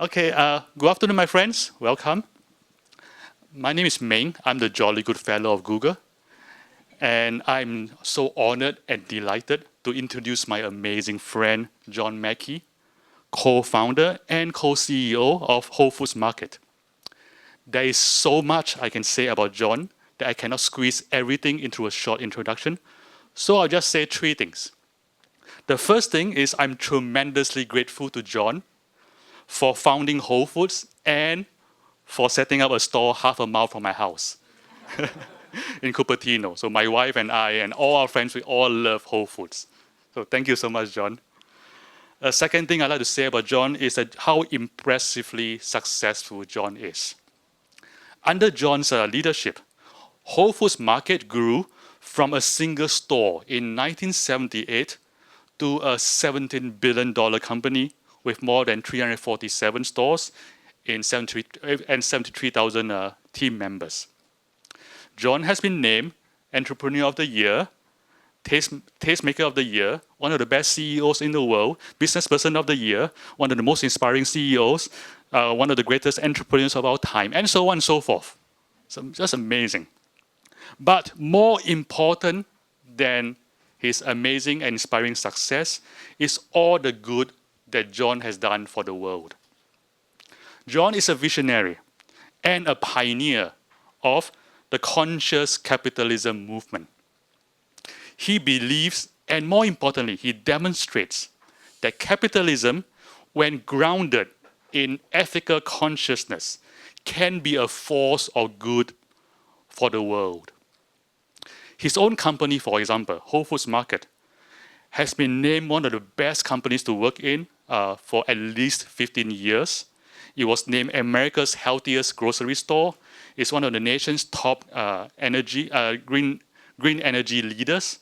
Okay, good afternoon, my friends. Welcome. My name is Meng. I'm the jolly good fellow of Google. And I'm so honored and delighted to introduce my amazing friend, John Mackey, co-founder and co-CEO of Whole Foods Market. There is so much I can say about John that I cannot squeeze everything into a short introduction. So I'll just say three things. The first thing is I'm tremendously grateful to John for founding Whole Foods and for setting up a store half a mile from my house in Cupertino. So my wife and I and all our friends, we all love Whole Foods. So thank you so much, John. A second thing I'd like to say about John is that how impressively successful John is. Under John's leadership, Whole Foods Market grew from a single store in 1978 to a $17 billion company with more than 347 stores and 73,000 team members. John has been named Entrepreneur of the Year, Tastemaker of the Year, one of the best CEOs in the world, Business Person of the Year, one of the most inspiring CEOs, one of the greatest entrepreneurs of our time, and so on and so forth. So just amazing. But more important than his amazing and inspiring success is all the good that John has done for the world. John is a visionary and a pioneer of the conscious capitalism movement. He believes, and more importantly, he demonstrates that capitalism, when grounded in ethical consciousness, can be a force of good for the world. His own company, for example, Whole Foods Market, has been named one of the best companies to work in for at least 15 years. It was named America's healthiest grocery store. It's one of the nation's top green energy leaders.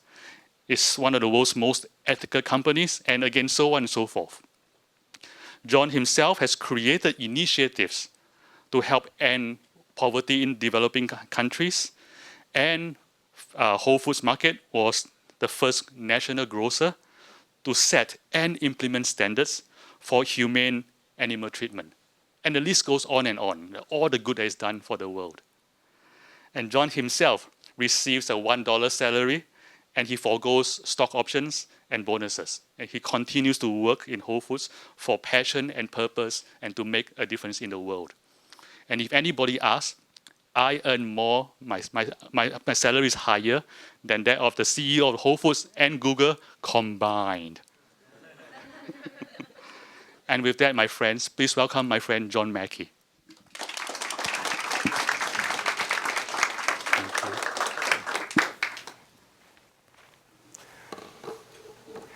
It's one of the world's most ethical companies, and again, so on and so forth. John himself has created initiatives to help end poverty in developing countries, and Whole Foods Market was the first national grocer to set and implement standards for humane animal treatment. And the list goes on and on, all the good that is done for the world. And John himself receives a $1 salary, and he forgoes stock options and bonuses. And he continues to work in Whole Foods for passion and purpose and to make a difference in the world. And if anybody asks, I earn more, my salary is higher than that of the CEO of Whole Foods and Google combined. And with that, my friends, please welcome my friend John Mackey.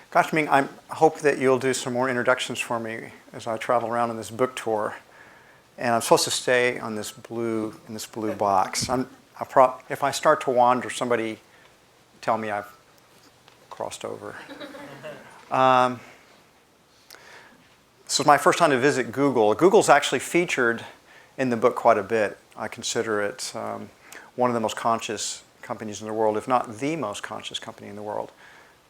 Gosh, Ming, I hope that you'll do some more introductions for me as I travel around on this book tour. And I'm supposed to stay on this blue box. If I start to wander, somebody tell me I've crossed over. This is my first time to visit Google. Google's actually featured in the book quite a bit. I consider it one of the most conscious companies in the world, if not the most conscious company in the world.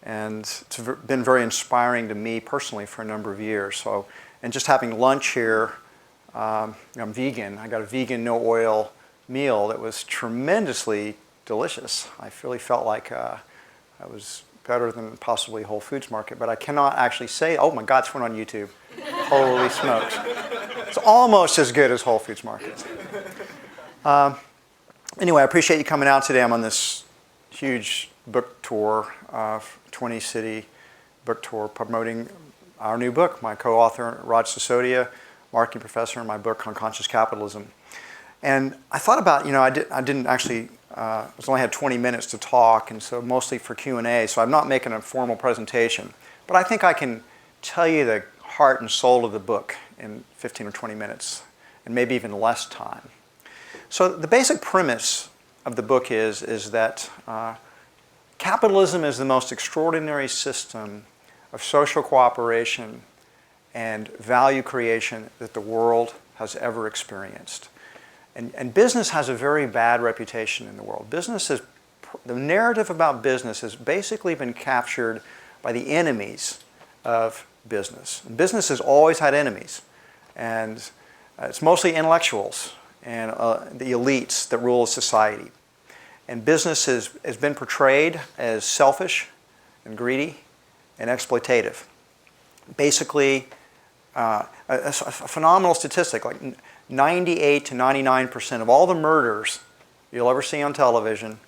And it's been very inspiring to me personally for a number of years. So, and just having lunch here, I'm vegan. I got a vegan, no oil meal that was tremendously delicious. I really felt like I was better than possibly Whole Foods Market, but I cannot actually say, oh my God, it's one on YouTube. Holy smokes. It's almost as good as Whole Foods Market. Anyway, I appreciate you coming out today. I'm on this huge book tour, 20-city book tour promoting our new book. My co-author, Raj Sisodia, marketing professor, in my book on conscious capitalism. And I thought about, I didn't actually, I only had 20 minutes to talk, and so mostly for Q&A, so I'm not making a formal presentation. But I think I can tell you the heart and soul of the book in 15 or 20 minutes, and maybe even less time. So the basic premise of the book is that capitalism is the most extraordinary system of social cooperation and value creation that the world has ever experienced. And business has a very bad reputation in the world. The narrative about business has basically been captured by the enemies of business. And business has always had enemies. And it's mostly intellectuals and the elites that rule society. And business has been portrayed as selfish and greedy and exploitative. Basically, a phenomenal statistic, like 98 to 99% of all the murders you'll ever see on television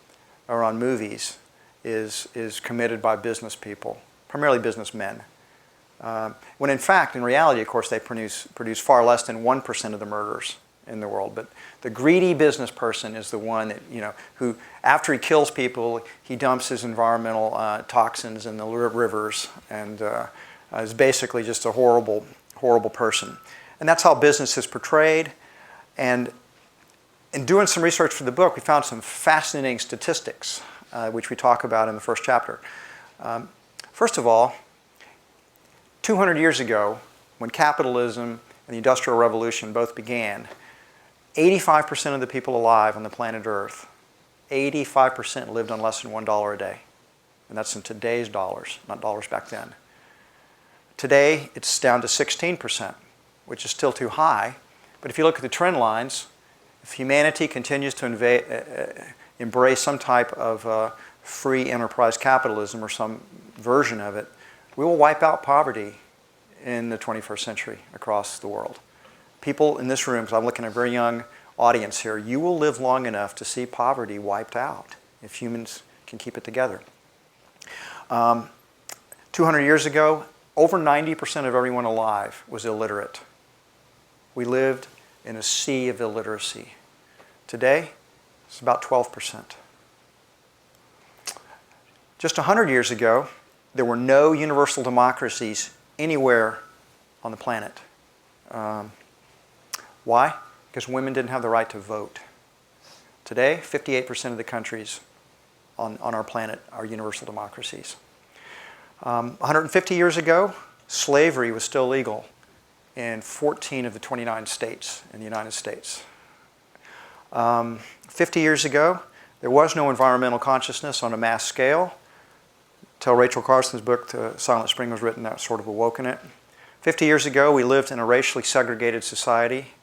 or on movies is committed by business people, primarily businessmen. When in fact, in reality, of course, they produce far less than 1% of the murders in the world. But the greedy business person is the one that, who, after he kills people, he dumps his environmental toxins in the rivers and is basically just a horrible, horrible person. And that's how business is portrayed. And in doing some research for the book, we found some fascinating statistics, which we talk about in the first chapter. First of all, 200 years ago, when capitalism and the Industrial Revolution both began, 85% of the people alive on the planet Earth, 85% lived on less than $1 a day. And that's in today's dollars, not dollars back then. Today, it's down to 16%, which is still too high. But if you look at the trend lines, if humanity continues to embrace some type of free enterprise capitalism or some version of it, we will wipe out poverty in the 21st century across the world. People in this room, because I'm looking at a very young audience here, you will live long enough to see poverty wiped out if humans can keep it together. 200 years ago, over 90% of everyone alive was illiterate. We lived in a sea of illiteracy. Today, it's about 12%. Just 100 years ago, there were no universal democracies anywhere on the planet. Why? Because women didn't have the right to vote. Today, 58% of the countries on our planet are universal democracies. 150 years ago, slavery was still legal in 14 of the 29 states in the United States. 50 years ago, there was no environmental consciousness on a mass scale. Till Rachel Carson's book, The Silent Spring, was written, that sort of awoken it. 50 years ago, we lived in a racially segregated society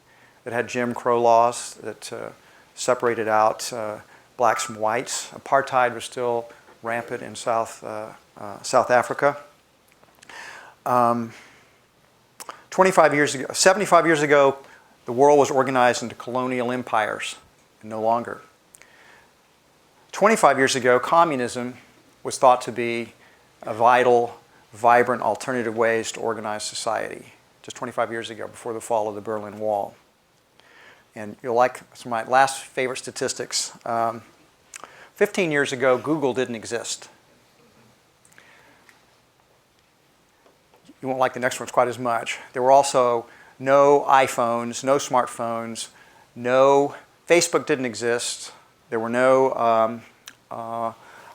that had Jim Crow laws that separated out blacks from whites. Apartheid was still rampant in South Africa. 75 years ago, the world was organized into colonial empires, and no longer. 25 years ago, communism was thought to be a vital, vibrant, alternative ways to organize society. Just 25 years ago, before the fall of the Berlin Wall. And you'll like some of my last favorite statistics. 15 years ago, Google didn't exist. You won't like the next ones quite as much. There were also no iPhones, no smartphones, no Facebook didn't exist. There were no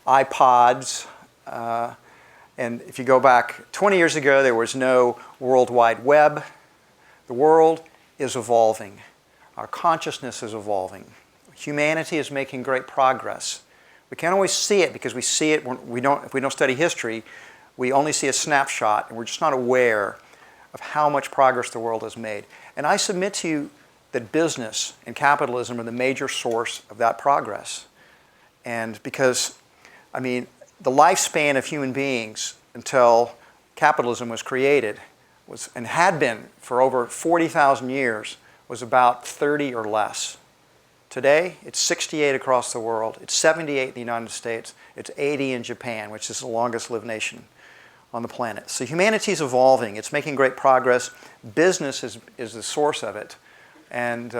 iPods. And if you go back 20 years ago, there was no World Wide Web. The world is evolving. Our consciousness is evolving. Humanity is making great progress. We can't always see it because we see it if we don't study history. We only see a snapshot, and we're just not aware of how much progress the world has made. And I submit to you that business and capitalism are the major source of that progress. And because, I mean, the lifespan of human beings until capitalism was created and had been for over 40,000 years was about 30 or less. Today, it's 68 across the world. It's 78 in the United States. It's 80 in Japan, which is the longest lived nation on the planet. So humanity is evolving. It's making great progress. Business is the source of it. And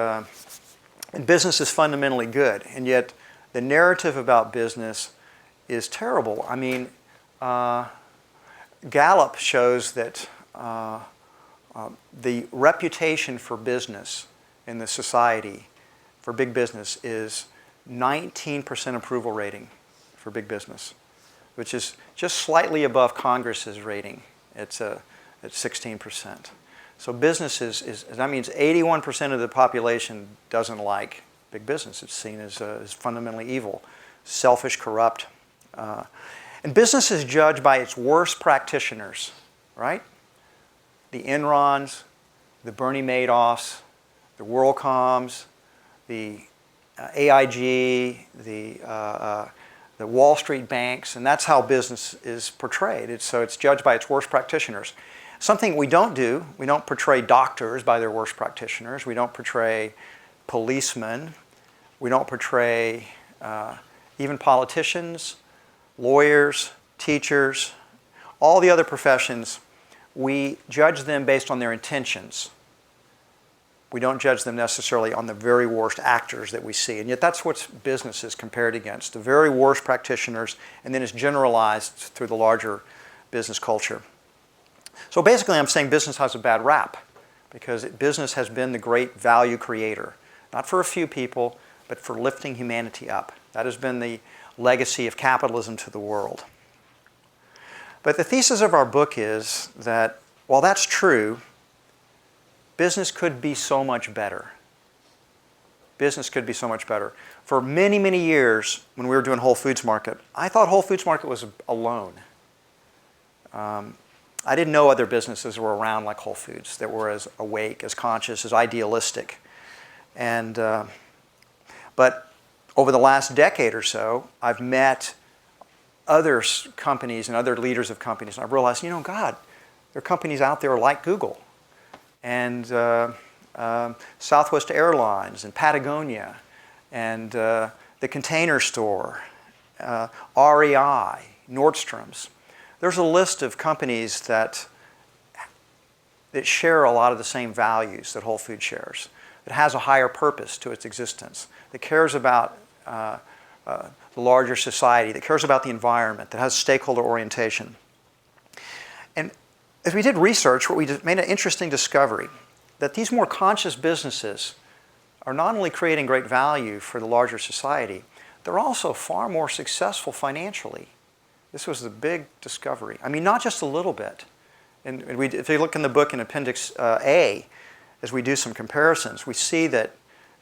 business is fundamentally good. And yet, the narrative about business is terrible. I mean, Gallup shows that the reputation for business in the society, for big business, is 19% approval rating for big business, which is just slightly above Congress's rating. It's 16%. So business that means 81% of the population doesn't like big business. It's seen as fundamentally evil, selfish, corrupt. And business is judged by its worst practitioners, right? The Enrons, the Bernie Madoffs, the WorldComs, the AIG, the Wall Street banks, and that's how business is portrayed. So it's judged by its worst practitioners. Something we don't do, we don't portray doctors by their worst practitioners. We don't portray policemen. We don't portray even politicians, lawyers, teachers, all the other professions. We judge them based on their intentions. We don't judge them necessarily on the very worst actors that we see. And yet that's what business is compared against, the very worst practitioners, and then it's generalized through the larger business culture. So basically I'm saying business has a bad rap because business has been the great value creator, not for a few people, but for lifting humanity up. That has been the legacy of capitalism to the world. But the thesis of our book is that while that's true, business could be so much better. Business could be so much better. For many, many years, when we were doing Whole Foods Market, I thought Whole Foods Market was alone. I didn't know other businesses were around like Whole Foods that were as awake, as conscious, as idealistic. But over the last decade or so, I've met other companies and other leaders of companies, and I've realized, you know, God, there are companies out there like Google, and Southwest Airlines, and Patagonia, and the Container Store, REI, Nordstrom's. There's a list of companies that share a lot of the same values that Whole Foods shares. It has a higher purpose to its existence, that cares about the larger society, that cares about the environment, that has stakeholder orientation. And as we did research, we made an interesting discovery that these more conscious businesses are not only creating great value for the larger society, they're also far more successful financially. This was the big discovery. I mean, not just a little bit. And if you look in the book in Appendix A, as we do some comparisons, we see that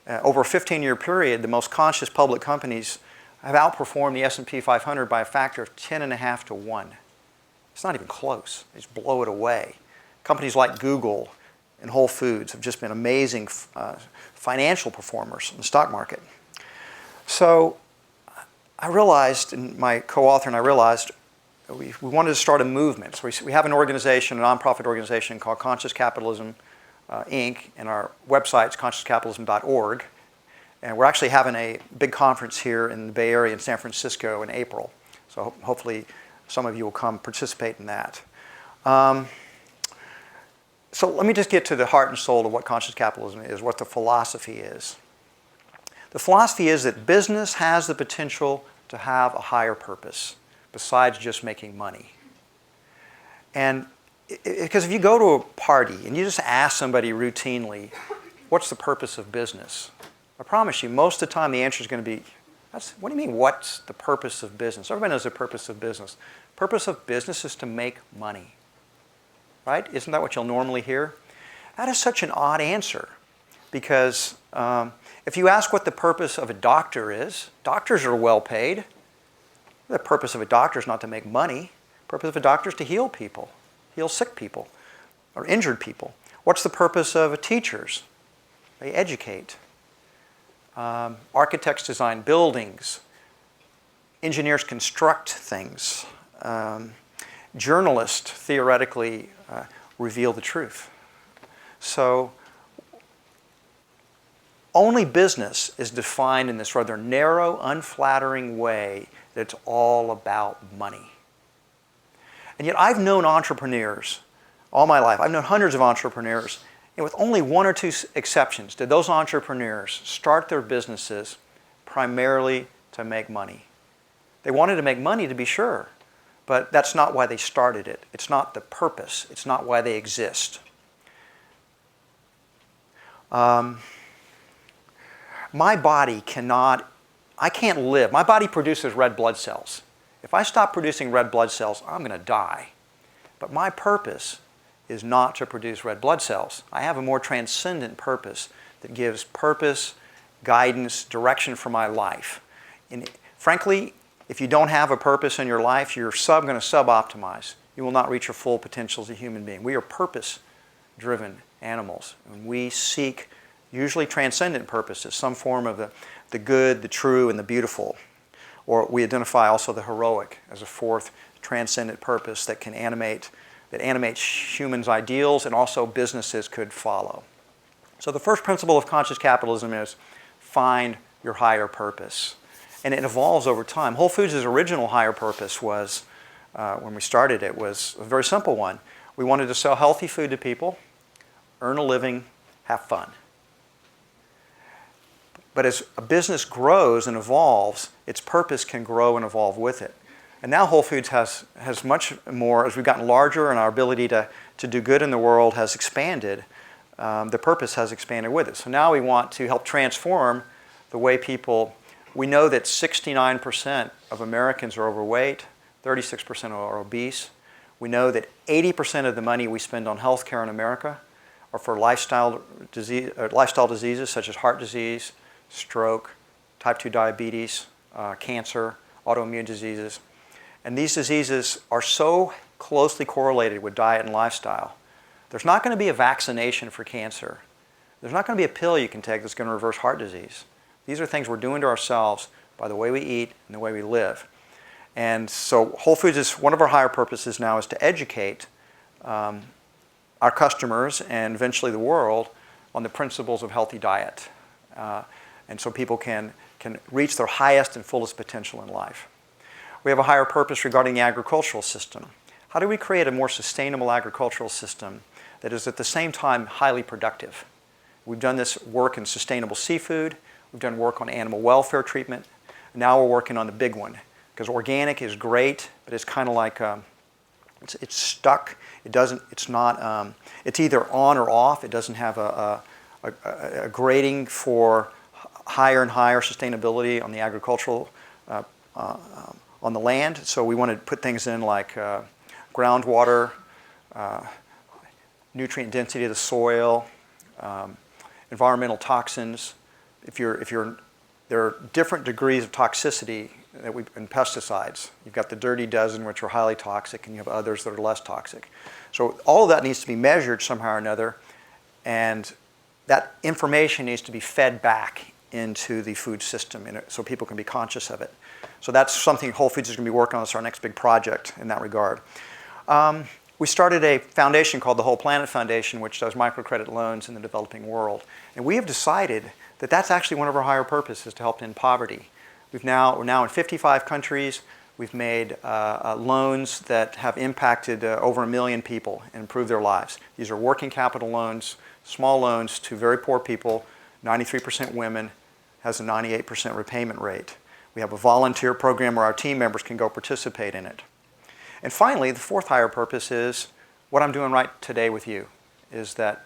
over a 15-year period, the most conscious public companies have outperformed the S&P 500 by a factor of 10.5 to 1. It's not even close. They just blow it away. Companies like Google and Whole Foods have just been amazing financial performers in the stock market. So I realized, and my co-author and I realized, we wanted to start a movement. So we have an organization, a nonprofit organization called Conscious Capitalism, Inc., and our website is consciouscapitalism.org. And we're actually having a big conference here in the Bay Area in San Francisco in April. So hopefully some of you will come participate in that. So let me just get to the heart and soul of what conscious capitalism is, what the philosophy is. The philosophy is that business has the potential to have a higher purpose besides just making money. And because if you go to a party and you just ask somebody routinely, what's the purpose of business? I promise you, most of the time the answer is going to be, what do you mean, what's the purpose of business? Everybody knows the purpose of business. The purpose of business is to make money. Right? Isn't that what you'll normally hear? That is such an odd answer because if you ask what the purpose of a doctor is, doctors are well paid. The purpose of a doctor is not to make money. The purpose of a doctor is to heal people, heal sick people or injured people. What's the purpose of teachers? They educate. Architects design buildings. Engineers construct things. Journalists theoretically reveal the truth. So only business is defined in this rather narrow, unflattering way that it's all about money. And yet I've known entrepreneurs all my life. I've known hundreds of entrepreneurs, and with only one or two exceptions did those entrepreneurs start their businesses primarily to make money. They wanted to make money, to be sure, but that's not why they started it. It's not the purpose. It's not why they exist. My body I can't live. My body produces red blood cells. If I stop producing red blood cells, I'm going to die. But my purpose is not to produce red blood cells. I have a more transcendent purpose that gives purpose, guidance, direction for my life. And frankly, if you don't have a purpose in your life, you're going to sub-optimize. You will not reach your full potential as a human being. We are purpose driven animals. And we seek usually transcendent purposes, some form of the good, the true, and the beautiful. Or we identify also the heroic as a fourth transcendent purpose that animates humans' ideals and also businesses could follow. So the first principle of conscious capitalism is find your higher purpose. And it evolves over time. Whole Foods' original higher purpose was, when we started it, was a very simple one. We wanted to sell healthy food to people, earn a living, have fun. But as a business grows and evolves, its purpose can grow and evolve with it. And now Whole Foods has much more, as we've gotten larger and our ability to do good in the world has expanded, the purpose has expanded with it. So now we want to help transform the way people, we know that 69% of Americans are overweight, 36% are obese. We know that 80% of the money we spend on healthcare in America are for lifestyle diseases such as heart disease, stroke, type 2 diabetes, cancer, autoimmune diseases. And these diseases are so closely correlated with diet and lifestyle. There's not going to be a vaccination for cancer. There's not going to be a pill you can take that's going to reverse heart disease. These are things we're doing to ourselves by the way we eat and the way we live. And so Whole Foods is one of our higher purposes now is to educate our customers and eventually the world on the principles of healthy diet. And so people can reach their highest and fullest potential in life. We have a higher purpose regarding the agricultural system. How do we create a more sustainable agricultural system that is at the same time highly productive? We've done this work in sustainable seafood. We've done work on animal welfare treatment. Now we're working on the big one, because organic is great, but it's kind of like it's stuck. It's either on or off. It doesn't have a grading for higher and higher sustainability on the agricultural on the land. So we want to put things in like groundwater, nutrient density of the soil, environmental toxins. There are different degrees of toxicity in pesticides. You've got the dirty dozen, which are highly toxic, and you have others that are less toxic. So all of that needs to be measured somehow or another, and that information needs to be fed back into the food system so people can be conscious of it. So that's something Whole Foods is going to be working on. It's our next big project in that regard. We started a foundation called the Whole Planet Foundation, which does microcredit loans in the developing world. And we have decided that that's actually one of our higher purposes, to help end poverty. We're now in 55 countries. We've made loans that have impacted over 1 million people and improved their lives. These are working capital loans, small loans to very poor people, 93% women, has a 98% repayment rate. We have a volunteer program where our team members can go participate in it. And finally, the fourth higher purpose is what I'm doing right today with you, is that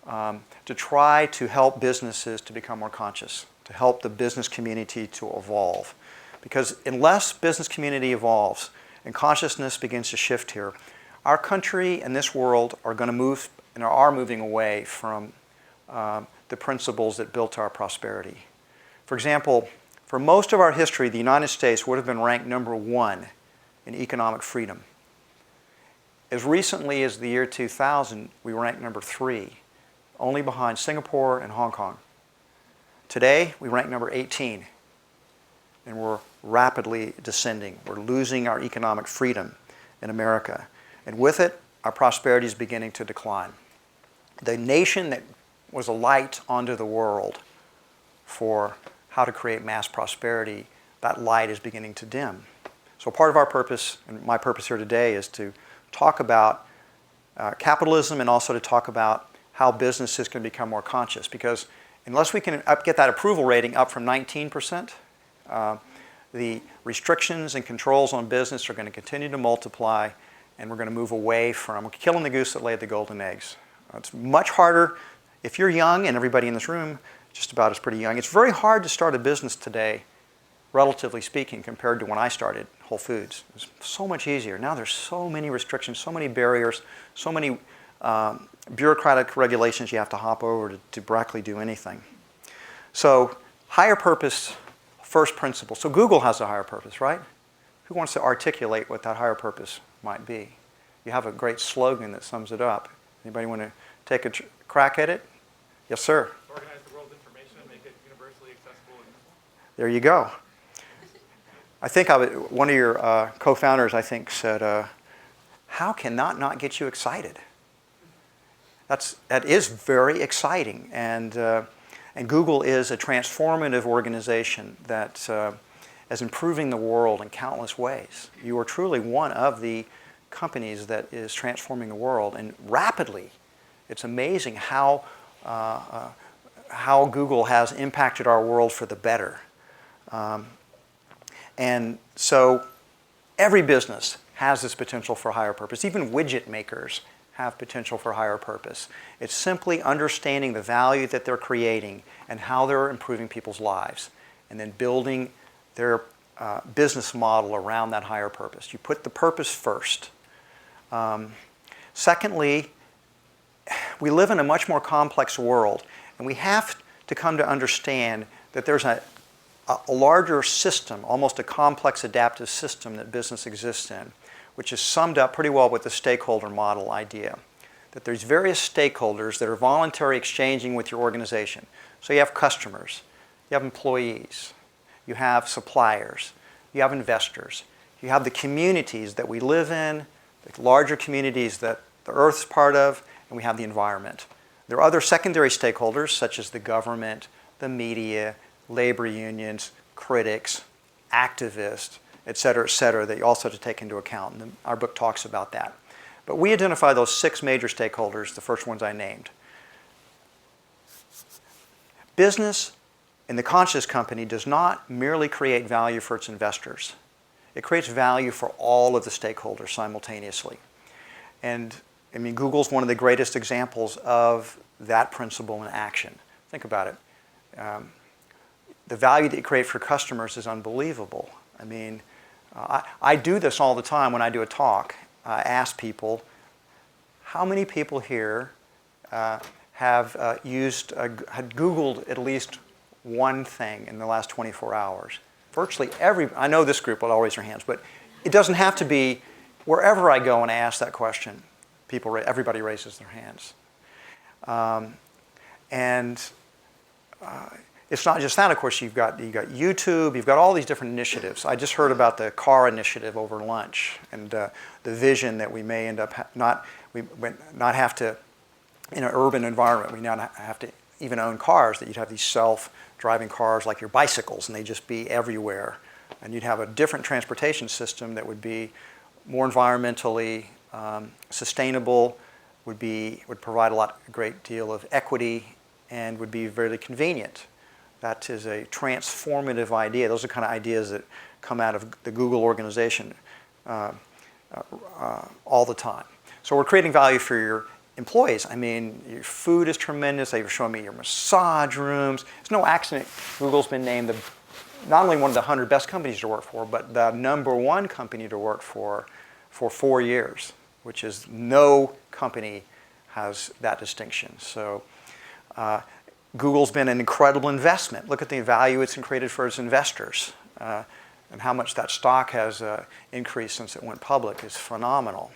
to try to help businesses to become more conscious, to help the business community to evolve. Because unless business community evolves and consciousness begins to shift here, our country and this world are going to move and are moving away from the principles that built our prosperity. For example, for most of our history, the United States would have been ranked #1 in economic freedom. As recently as the year 2000, we ranked #3, only behind Singapore and Hong Kong. Today, we rank #18, and we're rapidly descending. We're losing our economic freedom in America. And with it, our prosperity is beginning to decline. The nation that was a light onto the world for how to create mass prosperity, that light is beginning to dim. So part of our purpose, and my purpose here today, is to talk about capitalism and also to talk about how businesses can become more conscious. Because unless we can get that approval rating up from 19%, the restrictions and controls on business are going to continue to multiply, and we're going to move away from killing the goose that laid the golden eggs. It's much harder. If you're young, and everybody in this room just about is pretty young, it's very hard to start a business today, relatively speaking, compared to when I started Whole Foods. It's so much easier. Now there's so many restrictions, so many barriers, so many bureaucratic regulations you have to hop over to practically do anything. So higher purpose, first principle. So Google has a higher purpose, right? Who wants to articulate what that higher purpose might be? You have a great slogan that sums it up. Anybody want to take a crack at it? Yes, sir. Organize the world's information and make it universally accessible and useful. There you go. I think one of your co-founders, I think, said, how can that not get you excited? That is very exciting. And Google is a transformative organization that is improving the world in countless ways. You are truly one of the companies that is transforming the world, and rapidly. It's amazing how Google has impacted our world for the better. And so every business has this potential for higher purpose. Even widget makers have potential for higher purpose. It's simply understanding the value that they're creating and how they're improving people's lives, and then building their business model around that higher purpose. You put the purpose first. Secondly, we live in a much more complex world, and we have to come to understand that there's a larger system, almost a complex adaptive system that business exists in, which is summed up pretty well with the stakeholder model idea. That there's various stakeholders that are voluntarily exchanging with your organization. So you have customers, you have employees, you have suppliers, you have investors, you have the communities that we live in, the larger communities that the Earth's part of, and we have the environment. There are other secondary stakeholders, such as the government, the media, labor unions, critics, activists, et cetera, that you also have to take into account. And our book talks about that. But we identify those 6 major stakeholders, the first ones I named. Business in the conscious company does not merely create value for its investors. It creates value for all of the stakeholders simultaneously. And I mean, Google's one of the greatest examples of that principle in action. Think about it. The value that you create for customers is unbelievable. I mean, I do this all the time when I do a talk. I ask people, how many people here have Googled at least one thing in the last 24 hours? Virtually I know this group will all raise their hands, but it doesn't have to be. Wherever I go and I ask that question, everybody raises their hands. It's not just that, of course. You've got YouTube. You've got all these different initiatives. I just heard about the car initiative over lunch, and the vision that we may end up not have to, in an urban environment, we now have to even own cars. That you'd have these self-driving cars like your bicycles, and they'd just be everywhere. And you'd have a different transportation system that would be more environmentally sustainable, would provide a great deal of equity, and would be very convenient. That is a transformative idea. Those are the kind of ideas that come out of the Google organization all the time. So we're creating value for your employees. I mean, your food is tremendous. They were showing me your massage rooms. It's no accident Google's been named not only one of the 100 best companies to work for, but the #1 company to work for 4 years, which is no company has that distinction. So Google's been an incredible investment. Look at the value it's created for its investors, and how much that stock has increased since it went public is phenomenal.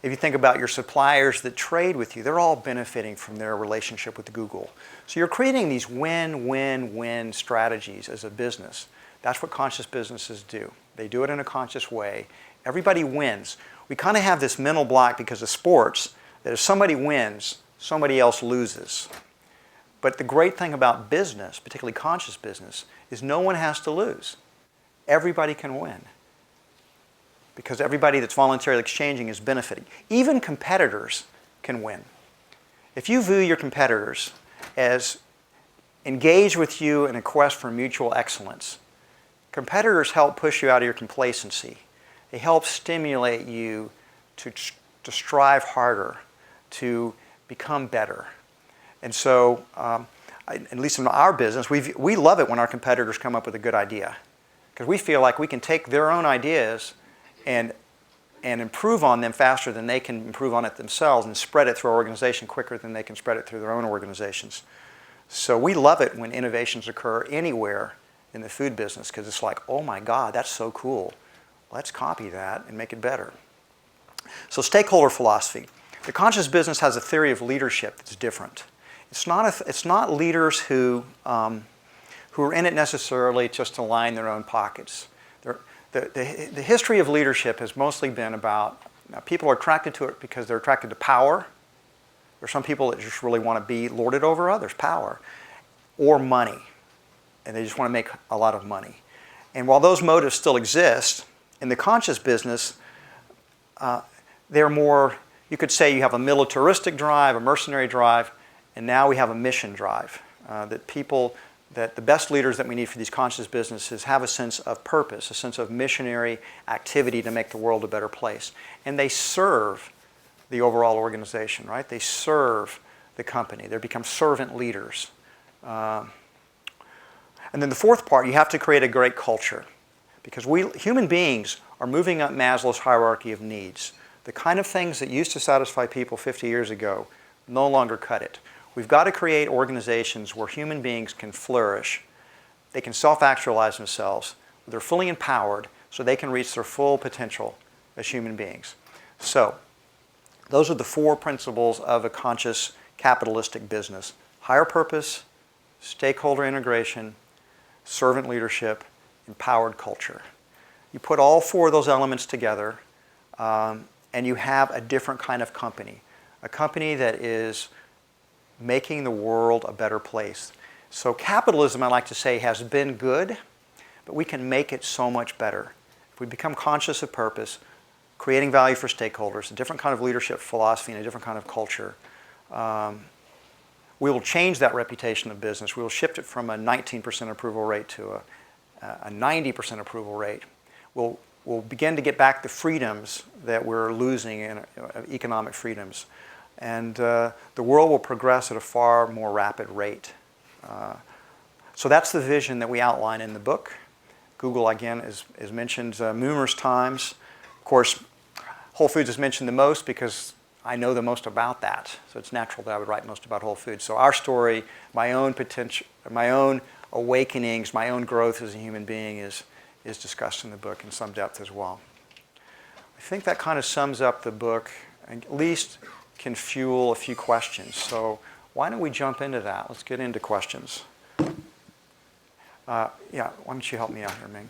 If you think about your suppliers that trade with you, they're all benefiting from their relationship with Google. So you're creating these win-win-win strategies as a business. That's what conscious businesses do. They do it in a conscious way. Everybody wins. We kind of have this mental block because of sports that if somebody wins, somebody else loses. But the great thing about business, particularly conscious business, is no one has to lose. Everybody can win. Because everybody that's voluntarily exchanging is benefiting. Even competitors can win. If you view your competitors as engaged with you in a quest for mutual excellence, competitors help push you out of your complacency. They help stimulate you to strive harder, to become better. And so, at least in our business, we love it when our competitors come up with a good idea. Because we feel like we can take their own ideas and improve on them faster than they can improve on it themselves, and spread it through our organization quicker than they can spread it through their own organizations. So we love it when innovations occur anywhere in the food business, because it's like, oh my God, that's so cool. Let's copy that and make it better. So stakeholder philosophy. The conscious business has a theory of leadership that's different. It's not leaders who are in it necessarily just to line their own pockets. The history of leadership has mostly been about people are attracted to it because they're attracted to power. There are some people that just really want to be lorded over others, power, or money, and they just want to make a lot of money. And while those motives still exist, in the conscious business, they're more, you could say you have a militaristic drive, a mercenary drive, and now we have a mission drive. That the best leaders that we need for these conscious businesses have a sense of purpose, a sense of missionary activity to make the world a better place. And they serve the overall organization, right? They serve the company. They become servant leaders. And then the fourth part, you have to create a great culture. Because we, human beings, are moving up Maslow's hierarchy of needs. The kind of things that used to satisfy people 50 years ago no longer cut it. We've got to create organizations where human beings can flourish. They can self-actualize themselves. They're fully empowered so they can reach their full potential as human beings. So, those are the four principles of a conscious capitalistic business. Higher purpose, stakeholder integration, servant leadership, empowered culture. You put all four of those elements together and you have a different kind of company. A company that is making the world a better place. So capitalism, I like to say, has been good, but we can make it so much better. If we become conscious of purpose, creating value for stakeholders, a different kind of leadership philosophy and a different kind of culture, we will change that reputation of business. We will shift it from a 19% approval rate to a 90% approval rate. We'll begin to get back the freedoms that we're losing in economic freedoms. And the world will progress at a far more rapid rate. So that's the vision that we outline in the book. Google, again, is mentioned numerous times. Of course, Whole Foods is mentioned the most because I know the most about that. So it's natural that I would write most about Whole Foods. So our story, my own potential, my own awakenings, my own growth as a human being is discussed in the book in some depth as well. I think that kind of sums up the book, and at least can fuel a few questions. So why don't we jump into that? Let's get into questions. Yeah, why don't you help me out here, Ming?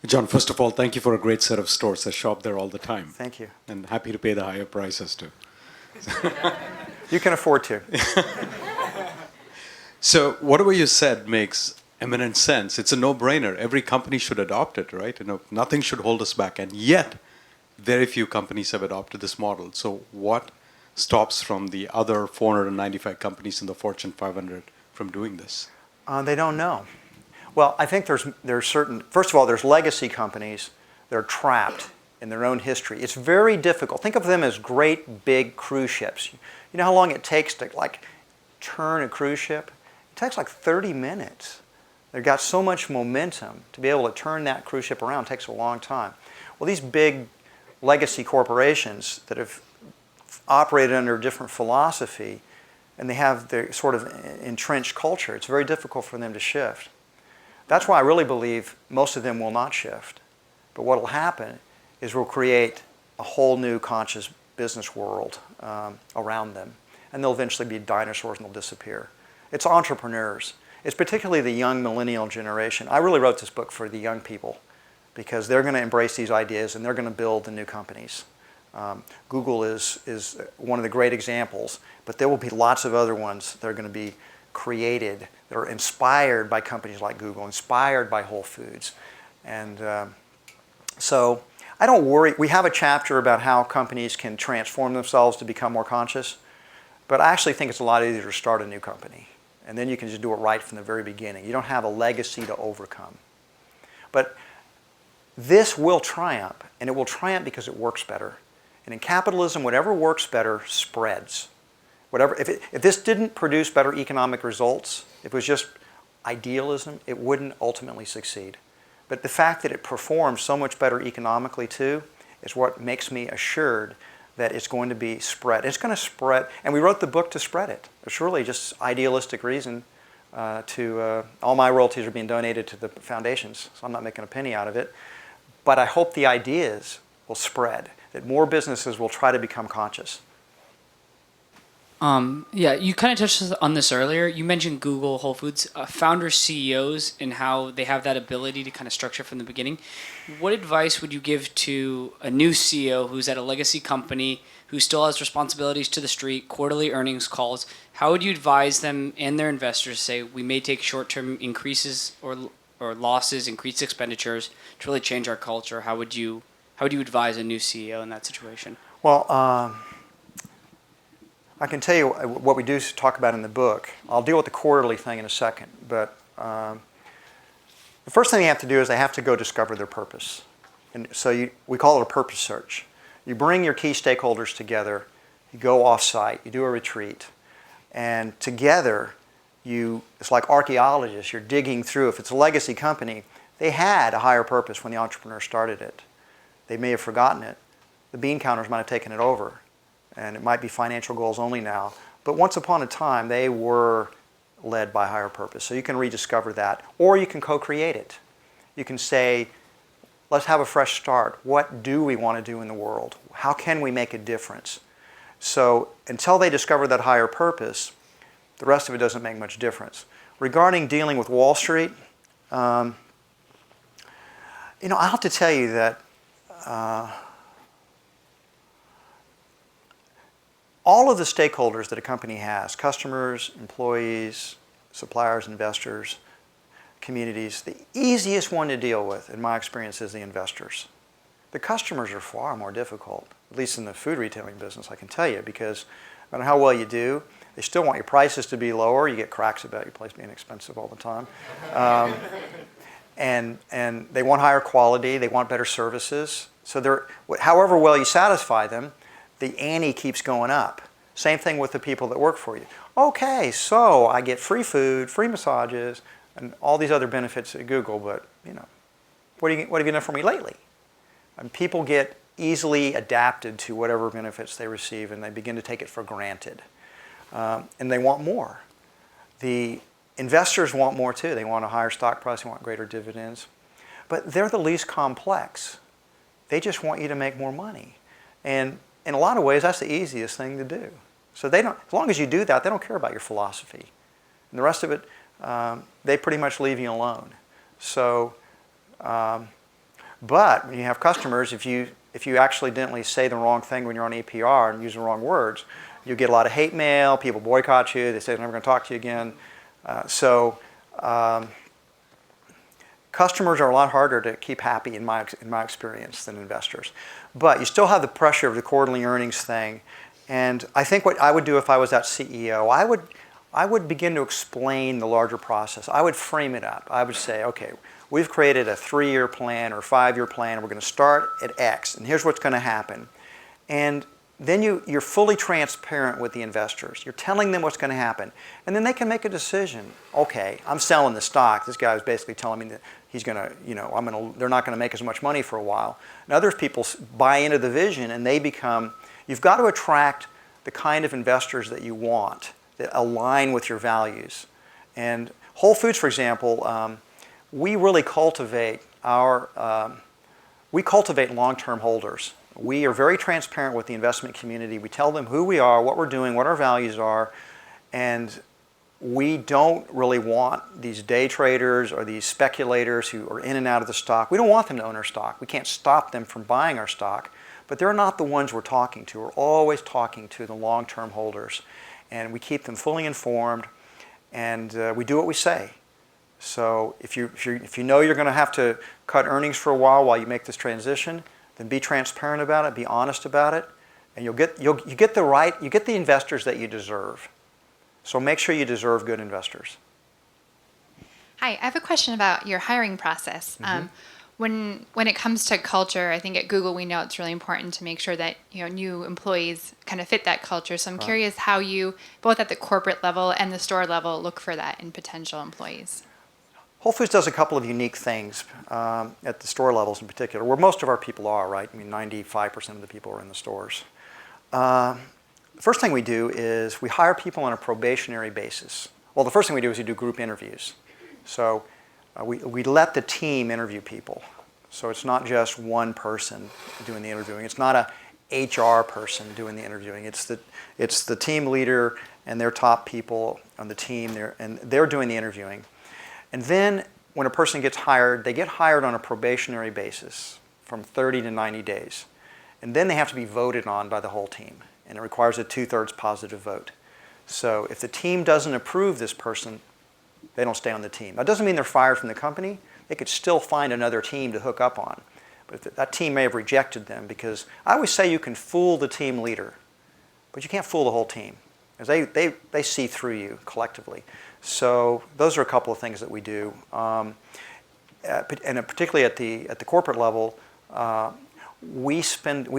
John, first of all, thank you for a great set of stores. I shop there all the time. Thank you. And happy to pay the higher prices too. You can afford to. So whatever you said makes eminent sense. It's a no-brainer. Every company should adopt it, right? Nothing should hold us back. And yet, very few companies have adopted this model. So what stops from the other 495 companies in the Fortune 500 from doing this? They don't know. Well, I think there's certain, first of all, there's legacy companies that are trapped in their own history. It's very difficult. Think of them as great big cruise ships. You know how long it takes to turn a cruise ship? It takes 30 minutes. They've got so much momentum to be able to turn that cruise ship around. It takes a long time. Well, these big legacy corporations that have operated under a different philosophy and they have their sort of entrenched culture, it's very difficult for them to shift. That's why I really believe most of them will not shift. But what will happen is we'll create a whole new conscious business world around them. And they'll eventually be dinosaurs and they'll disappear. It's entrepreneurs. It's particularly the young millennial generation. I really wrote this book for the young people because they're going to embrace these ideas and they're going to build the new companies. Google is one of the great examples, but there will be lots of other ones that are going to be created that are inspired by companies like Google, inspired by Whole Foods. And so I don't worry. We have a chapter about how companies can transform themselves to become more conscious, but I actually think it's a lot easier to start a new company. And then you can just do it right from the very beginning. You don't have a legacy to overcome. But this will triumph, and it will triumph because it works better. And in capitalism, whatever works better spreads. If this didn't produce better economic results, if it was just idealism, it wouldn't ultimately succeed. But the fact that it performs so much better economically too is what makes me assured that it's going to be spread. It's going to spread, and we wrote the book to spread it. It's really just idealistic reason all my royalties are being donated to the foundations, so I'm not making a penny out of it. But I hope the ideas will spread. that more businesses will try to become conscious. Yeah, you kind of touched on this earlier. You mentioned Google, Whole Foods, founders, CEOs, and how they have that ability to kind of structure from the beginning. What advice would you give to a new CEO who's at a legacy company, who still has responsibilities to the street, quarterly earnings calls? How would you advise them and their investors, say, we may take short-term increases or losses, increased expenditures to really change our culture? How would you advise a new CEO in that situation? Well, I can tell you what we do talk about in the book. I'll deal with the quarterly thing in a second, but the first thing you have to do is they have to go discover their purpose. And so we call it a purpose search. You bring your key stakeholders together, you go off-site, you do a retreat, and together it's like archaeologists, you're digging through. If it's a legacy company, they had a higher purpose when the entrepreneur started it. They may have forgotten it. The bean counters might have taken it over, and it might be financial goals only now. But once upon a time, they were led by higher purpose. So you can rediscover that, or you can co-create it. You can say, let's have a fresh start. What do we want to do in the world? How can we make a difference? So until they discover that higher purpose, the rest of it doesn't make much difference. Regarding dealing with Wall Street, I have to tell you that all of the stakeholders that a company has, customers, employees, suppliers, investors, communities, the easiest one to deal with, in my experience, is the investors. The customers are far more difficult, at least in the food retailing business, I can tell you, because no matter how well you do, they still want your prices to be lower. You get cracks about your place being expensive all the time. And they want higher quality, they want better services. So however well you satisfy them, the ante keeps going up. Same thing with the people that work for you. Okay, so I get free food, free massages, and all these other benefits at Google, but what have you done for me lately? And people get easily adapted to whatever benefits they receive, and they begin to take it for granted. And they want more. The investors want more too. They want a higher stock price, they want greater dividends. But they're the least complex. They just want you to make more money. And in a lot of ways, that's the easiest thing to do. So as long as you do that, they don't care about your philosophy. And the rest of it, they pretty much leave you alone. So, but when you have customers, if you accidentally say the wrong thing when you're on APR and use the wrong words, you get a lot of hate mail, people boycott you, they say they're never going to talk to you again. Customers are a lot harder to keep happy in my experience than investors. But you still have the pressure of the quarterly earnings thing. And I think what I would do if I was that CEO, I would begin to explain the larger process. I would frame it up. I would say, okay, we've created a 3-year plan or 5-year plan. We're going to start at X, and here's what's going to happen. And then you're fully transparent with the investors. You're telling them what's going to happen. And then they can make a decision. Okay, I'm selling the stock. This guy is basically telling me that he's going to, they're not going to make as much money for a while. And other people buy into the vision, and they become, you've got to attract the kind of investors that you want, that align with your values. And Whole Foods, for example, we really cultivate long-term holders. We are very transparent with the investment community. We tell them who we are, what we're doing, what our values are, and we don't really want these day traders or these speculators who are in and out of the stock. We don't want them to own our stock. We can't stop them from buying our stock, but they're not the ones we're talking to. We're always talking to the long-term holders, and we keep them fully informed, and we do what we say. So if you know you're going to have to cut earnings for a while you make this transition, then be transparent about it, be honest about it, and you get the investors that you deserve. So make sure you deserve good investors. Hi, I have a question about your hiring process. Mm-hmm. When it comes to culture, I think at Google we know it's really important to make sure that new employees kind of fit that culture. So I'm curious how you, both at the corporate level and the store level, look for that in potential employees. Whole Foods does a couple of unique things at the store levels in particular, where most of our people are, right? 95% of the people are in the stores. The first thing we do is we hire people on a probationary basis. Well, the first thing we do is we do group interviews. So we let the team interview people. So it's not just one person doing the interviewing. It's not HR person doing the interviewing. It's the team leader and their top people on the team there, and they're doing the interviewing. And then when a person gets hired, they get hired on a probationary basis from 30 to 90 days. And then they have to be voted on by the whole team. And it requires a 2/3 positive vote. So if the team doesn't approve this person, they don't stay on the team. That doesn't mean they're fired from the company. They could still find another team to hook up on. But that team may have rejected them, because I always say you can fool the team leader, but you can't fool the whole team, because they see through you collectively. So those are a couple of things that we do. And particularly at the corporate level, we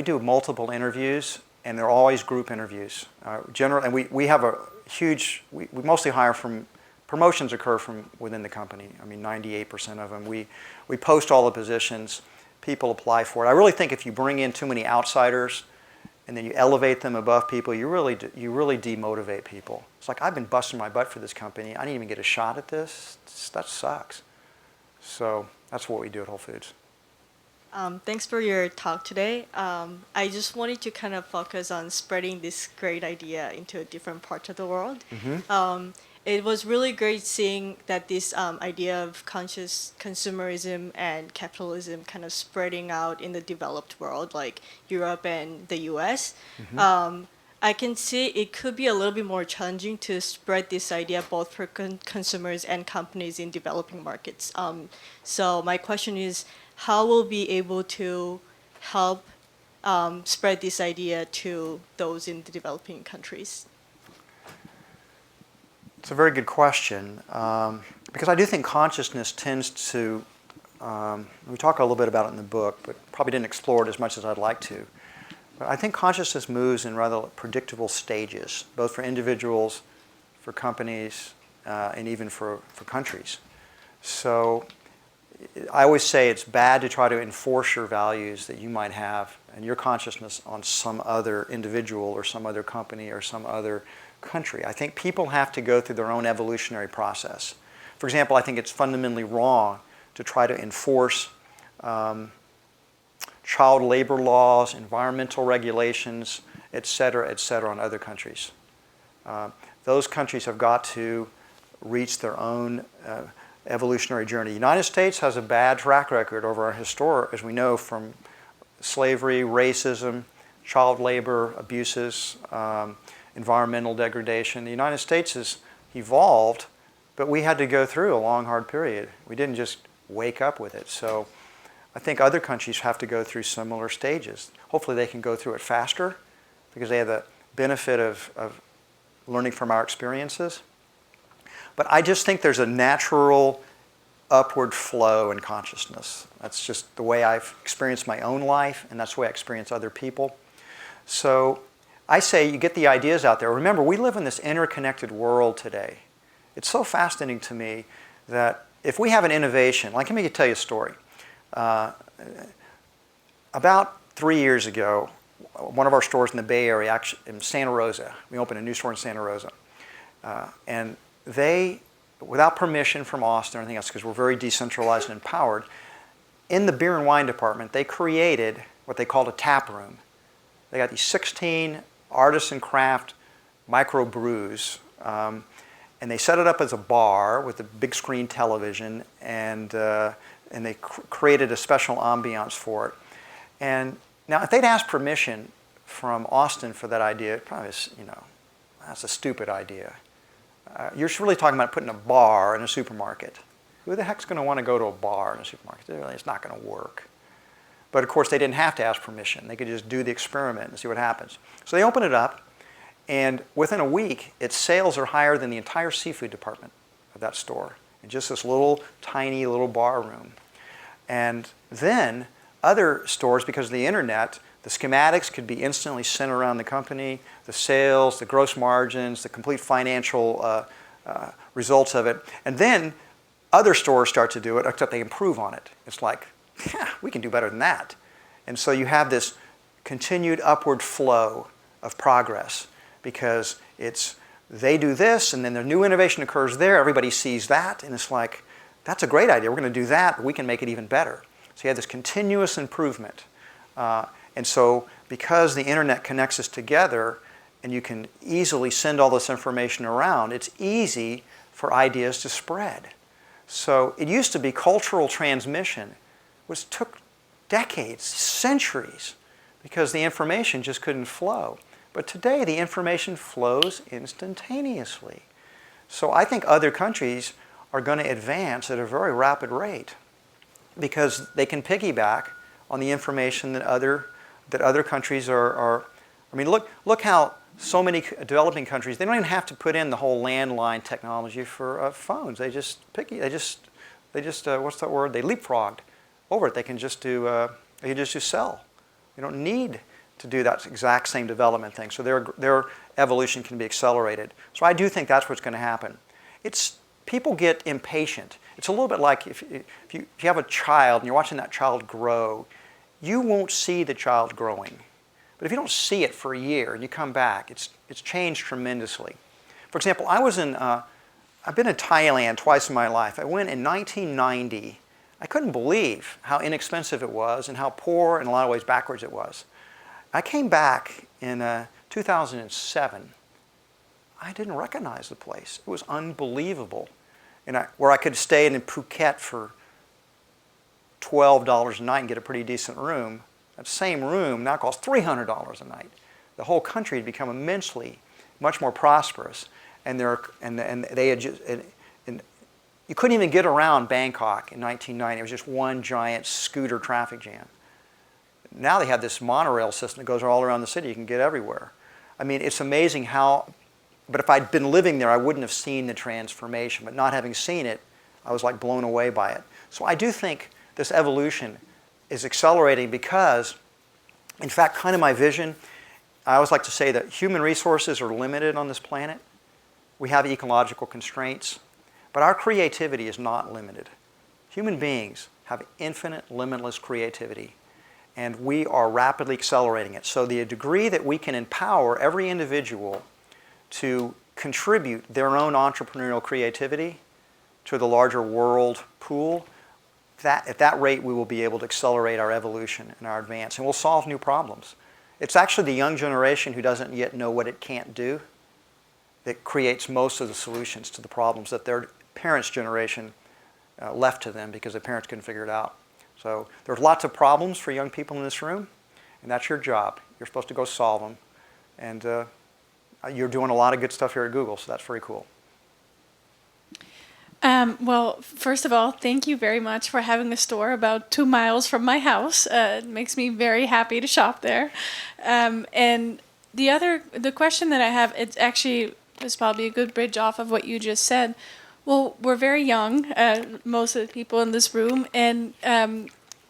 do multiple interviews, and they're always group interviews. And we have a huge, we mostly hire from, promotions occur from within the company. I mean, 98% of them. We post all the positions, people apply for it. I really think if you bring in too many outsiders and then you elevate them above people, you really demotivate people. It's like, I've been busting my butt for this company. I didn't even get a shot at this. That sucks. So that's what we do at Whole Foods. Thanks for your talk today. I just wanted to kind of focus on spreading this great idea into different parts of the world. Mm-hmm. It was really great seeing that this idea of conscious consumerism and capitalism kind of spreading out in the developed world, like Europe and the US. Mm-hmm. I can see it could be a little bit more challenging to spread this idea both for consumers and companies in developing markets. So my question is, how will we be able to help spread this idea to those in the developing countries? It's a very good question, because I do think consciousness tends to, we talk a little bit about it in the book, but probably didn't explore it as much as I'd like to. But I think consciousness moves in rather predictable stages, both for individuals, for companies, and even for countries. So I always say it's bad to try to enforce your values that you might have and your consciousness on some other individual or some other company or some other country. I think people have to go through their own evolutionary process. For example, I think it's fundamentally wrong to try to enforce child labor laws, environmental regulations, et cetera, on other countries. Those countries have got to reach their own evolutionary journey. The United States has a bad track record over our history, as we know, from slavery, racism, child labor abuses, environmental degradation. The United States has evolved, but we had to go through a long, hard period. We didn't just wake up with it. So I think other countries have to go through similar stages. Hopefully they can go through it faster because they have the benefit of learning from our experiences. But I just think there's a natural upward flow in consciousness. That's just the way I've experienced my own life, and that's the way I experience other people. So I say you get the ideas out there. Remember, we live in this interconnected world today. It's so fascinating to me that if we have an innovation, like let me tell you a story. About 3 years ago, one of our stores in the Bay Area, actually in Santa Rosa, we opened a new store in Santa Rosa. And they, without permission from Austin or anything else, because we're very decentralized and empowered, in the beer and wine department, they created what they called a tap room. They got these 16 artisan craft micro brews, and they set it up as a bar with a big screen television, and they created a special ambiance for it. And now, if they'd asked permission from Austin for that idea, it probably was, that's a stupid idea. You're really talking about putting a bar in a supermarket. Who the heck's going to want to go to a bar in a supermarket? It's not going to work. But of course, they didn't have to ask permission. They could just do the experiment and see what happens. So they open it up, and within a week, its sales are higher than the entire seafood department of that store in just this little tiny little bar room. And then other stores, because of the internet, the schematics could be instantly sent around the company, the sales, the gross margins, the complete financial results of it. And then other stores start to do it, except they improve on it. It's like, yeah, we can do better than that. And so you have this continued upward flow of progress because they do this, and then the new innovation occurs there. Everybody sees that, and it's like, that's a great idea. We're going to do that, but we can make it even better. So you have this continuous improvement. And so because the internet connects us together and you can easily send all this information around, it's easy for ideas to spread. So it used to be cultural transmission, which took decades, centuries, because the information just couldn't flow. But today the information flows instantaneously. So I think other countries are going to advance at a very rapid rate because they can piggyback on the information that other countries are. I mean, look how so many developing countries, they don't even have to put in the whole landline technology for phones. They just what's that word? They leapfrogged over it. They can just do cell. They don't need to do that exact same development thing. So their evolution can be accelerated. So I do think that's what's going to happen. People get impatient. It's a little bit like if you have a child and you're watching that child grow, you won't see the child growing. But if you don't see it for a year and you come back, it's changed tremendously. For example, I've been in Thailand twice in my life. I went in 1990. I couldn't believe how inexpensive it was and how poor and in a lot of ways backwards it was. I came back in 2007. I didn't recognize the place. It was unbelievable. And where I could stay in Phuket for $12 a night and get a pretty decent room, that same room now costs $300 a night. The whole country had become immensely, much more prosperous. And you couldn't even get around Bangkok in 1990. It was just one giant scooter traffic jam. Now they have this monorail system that goes all around the city. You can get everywhere. I mean, it's amazing how, but if I'd been living there, I wouldn't have seen the transformation. But not having seen it, I was like blown away by it. So I do think this evolution is accelerating because, in fact, kind of my vision, I always like to say that human resources are limited on this planet. We have ecological constraints, but our creativity is not limited. Human beings have infinite, limitless creativity, and we are rapidly accelerating it. So the degree that we can empower every individual to contribute their own entrepreneurial creativity to the larger world pool, at that rate we will be able to accelerate our evolution and our advance, and we'll solve new problems. It's actually the young generation who doesn't yet know what it can't do that creates most of the solutions to the problems that their parents' generation left to them because their parents couldn't figure it out. So there's lots of problems for young people in this room, and that's your job. You're supposed to go solve them. And you're doing a lot of good stuff here at Google, so that's very cool. Well, first of all, thank you very much for having a store about 2 miles from my house. It makes me very happy to shop there. And the question that I have, it's actually is probably a good bridge off of what you just said. Well, we're very young, most of the people in this room, and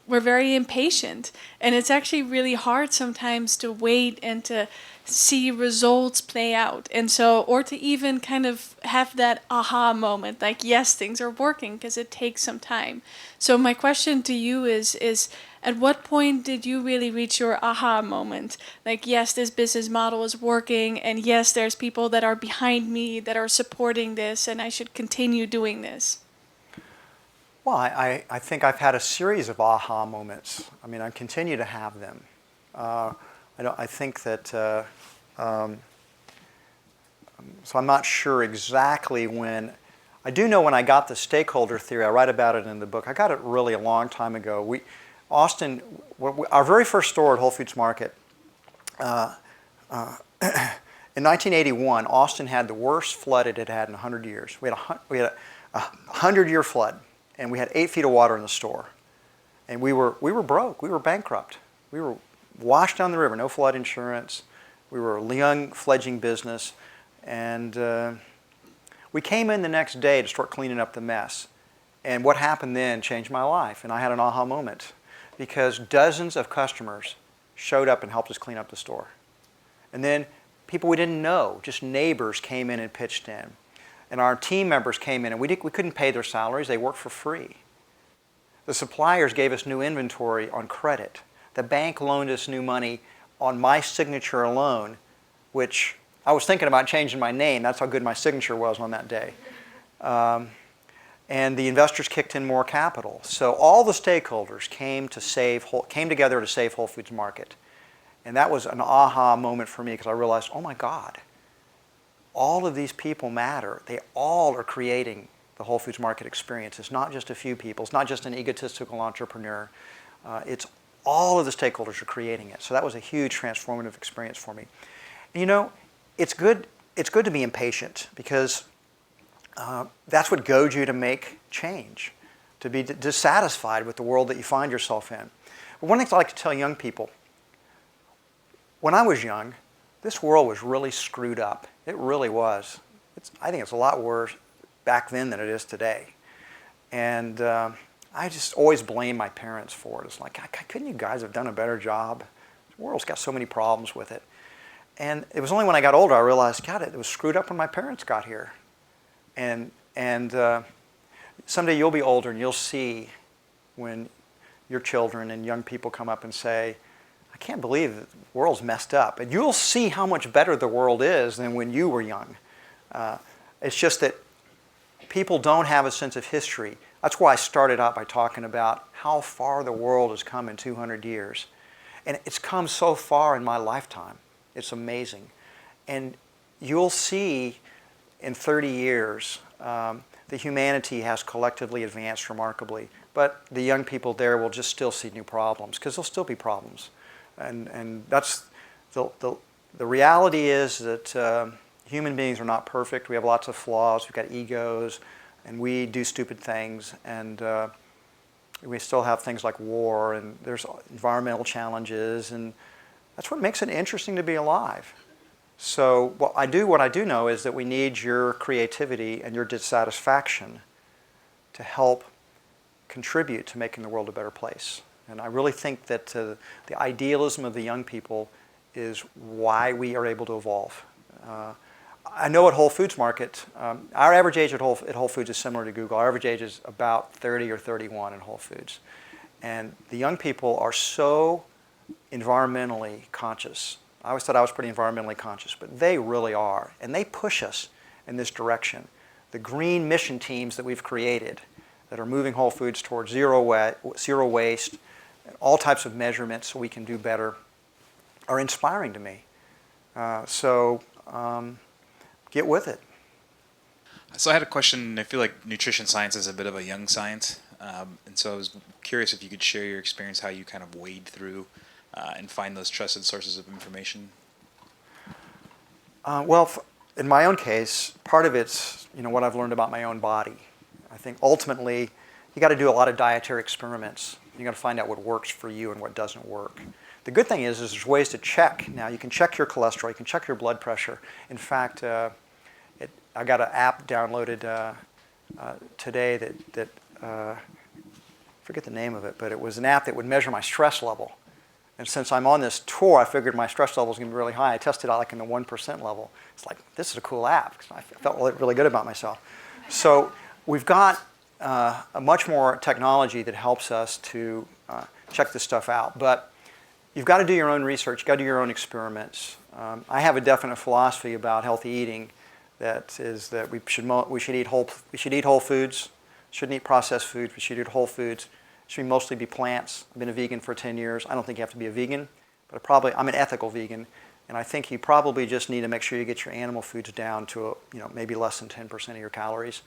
we're very impatient. And it's actually really hard sometimes to wait and to see results play out. And so, or to even kind of have that aha moment, like, yes, things are working, because it takes some time. So my question to you is at what point did you really reach your aha moment? Like, yes, this business model is working, and yes, there's people that are behind me that are supporting this, and I should continue doing this. Well, I think I've had a series of aha moments. I mean, I continue to have them. I think that, so I'm not sure exactly when. I do know when I got the stakeholder theory. I write about it in the book. I got it really a long time ago. Austin, our very first store at Whole Foods Market, in 1981, Austin had the worst flood it had had in 100 years. We had a 100-year flood, and we had 8 feet of water in the store. And we were broke. We were bankrupt. We were washed down the river, no flood insurance. We were a young, fledgling business. And we came in the next day to start cleaning up the mess. And what happened then changed my life. And I had an aha moment because dozens of customers showed up and helped us clean up the store. And then people we didn't know, just neighbors, came in and pitched in. And our team members came in, and we couldn't pay their salaries. They worked for free. The suppliers gave us new inventory on credit. The bank loaned us new money on my signature alone, which I was thinking about changing my name. That's how good my signature was on that day. And the investors kicked in more capital. So all the stakeholders came together to save Whole Foods Market. And that was an aha moment for me because I realized, oh my God, all of these people matter. They all are creating the Whole Foods market experience. It's not just a few people. It's not just an egotistical entrepreneur. It's all of the stakeholders are creating it. So that was a huge transformative experience for me. You know, it's good to be impatient because that's what goads you to make change, to be dissatisfied with the world that you find yourself in. But one thing I like to tell young people, when I was young, this world was really screwed up. It really was. I think it's a lot worse back then than it is today. And I just always blame my parents for it. It's like, couldn't you guys have done a better job? The world's got so many problems with it. And it was only when I got older I realized, God, it was screwed up when my parents got here. And someday you'll be older and you'll see when your children and young people come up and say, I can't believe the world's messed up. And you'll see how much better the world is than when you were young. It's just that people don't have a sense of history. That's why I started out by talking about how far the world has come in 200 years. And it's come so far in my lifetime. It's amazing. And you'll see in 30 years that humanity has collectively advanced remarkably. But the young people there will just still see new problems because there'll still be problems. And that's the reality is that human beings are not perfect. We have lots of flaws. We've got egos. And we do stupid things, and we still have things like war, and there's environmental challenges, and that's what makes it interesting to be alive. So what I do know is that we need your creativity and your dissatisfaction to help contribute to making the world a better place. And I really think that the idealism of the young people is why we are able to evolve. I know at Whole Foods Market, our average age at Whole Foods is similar to Google. Our average age is about 30 or 31 in Whole Foods. And the young people are so environmentally conscious. I always thought I was pretty environmentally conscious, but they really are. And they push us in this direction. The green mission teams that we've created that are moving Whole Foods towards zero waste, all types of measurements so we can do better, are inspiring to me. Get with it. So I had a question. I feel like nutrition science is a bit of a young science. And so I was curious if you could share your experience, how you kind of wade through and find those trusted sources of information. In my own case, part of it's what I've learned about my own body. I think ultimately you got to do a lot of dietary experiments. You got to find out what works for you and what doesn't work. The good thing is there's ways to check. Now you can check your cholesterol, you can check your blood pressure. In fact, I got an app downloaded today that I forget the name of it, but it was an app that would measure my stress level. And since I'm on this tour, I figured my stress level was going to be really high. I tested out like in the 1% level. It's like, this is a cool app. I felt really good about myself. So we've got a much more technology that helps us to check this stuff out. But you've got to do your own research. You've got to do your own experiments. I have a definite philosophy about healthy eating. That is that we should eat whole foods. Shouldn't eat processed foods. We should eat whole foods. Should mostly be plants. I've been a vegan for 10 years. I don't think you have to be a vegan, but I'm an ethical vegan, and I think you probably just need to make sure you get your animal foods down to maybe less than 10% of your calories,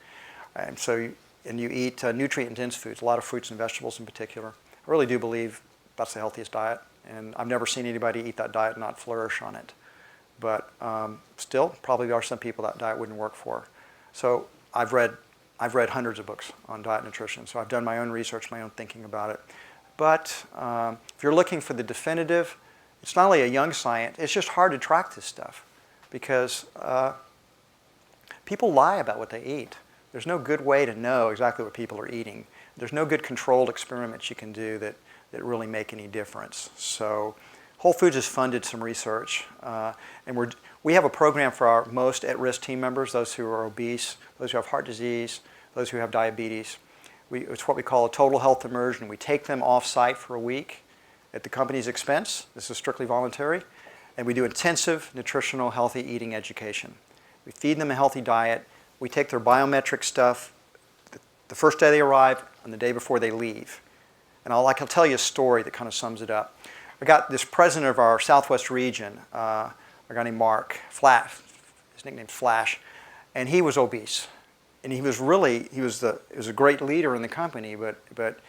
and you eat nutrient-dense foods, a lot of fruits and vegetables in particular. I really do believe that's the healthiest diet, and I've never seen anybody eat that diet and not flourish on it. But still, probably there are some people that diet wouldn't work for. So I've read hundreds of books on diet and nutrition. So I've done my own research, my own thinking about it. But if you're looking for the definitive, it's not only a young science, it's just hard to track this stuff because people lie about what they eat. There's no good way to know exactly what people are eating. There's no good controlled experiments you can do that really make any difference. So Whole Foods has funded some research, and we have a program for our most at-risk team members, those who are obese, those who have heart disease, those who have diabetes. It's what we call a total health immersion. We take them off-site for a week at the company's expense. This is strictly voluntary. And we do intensive nutritional healthy eating education. We feed them a healthy diet. We take their biometric stuff the first day they arrive and the day before they leave. And I'll tell you a story that kind of sums it up. I got this president of our Southwest region, a guy named Mark, his nickname's Flash, and he was obese. And he was a great leader in the company, but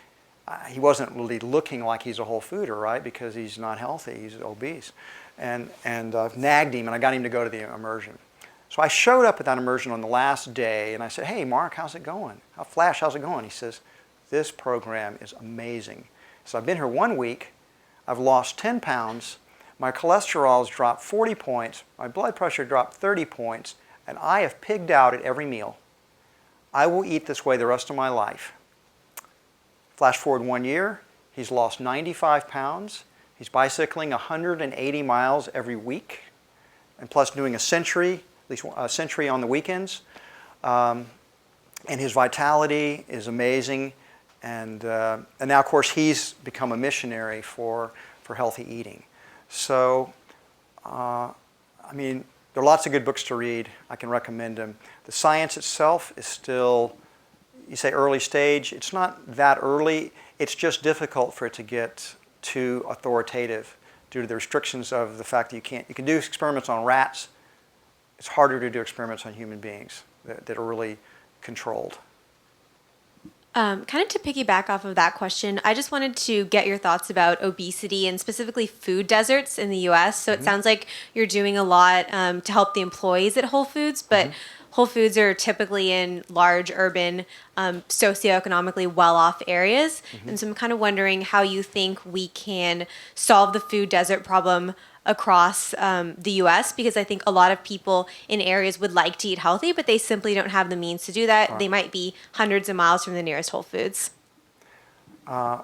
he wasn't really looking like he's a whole fooder, right? Because he's not healthy, he's obese. And I've nagged him, and I got him to go to the Immersion. So I showed up at that Immersion on the last day, and I said, hey, Mark, how's it going? Flash, how's it going? He says, this program is amazing. So I've been here 1 week. I've lost 10 pounds. My cholesterol's dropped 40 points. My blood pressure dropped 30 points. And I have pigged out at every meal. I will eat this way the rest of my life. Flash forward 1 year. He's lost 95 pounds. He's bicycling 180 miles every week. And plus doing a century, at least a century on the weekends. And his vitality is amazing. And now, of course, he's become a missionary for healthy eating. So, I mean, there are lots of good books to read. I can recommend them. The science itself is still, you say early stage. It's not that early. It's just difficult for it to get too authoritative due to the restrictions of the fact that you can do experiments on rats. It's harder to do experiments on human beings that are really controlled. Kind of to piggyback off of that question, I just wanted to get your thoughts about obesity and specifically food deserts in the U.S. So it sounds like you're doing a lot to help the employees at Whole Foods, but Whole Foods are typically in large urban, socioeconomically well-off areas. And so I'm kind of wondering how you think we can solve the food desert problem across the U.S. because I think a lot of people in areas would like to eat healthy, but they simply don't have the means to do that. Right. They might be hundreds of miles from the nearest Whole Foods. I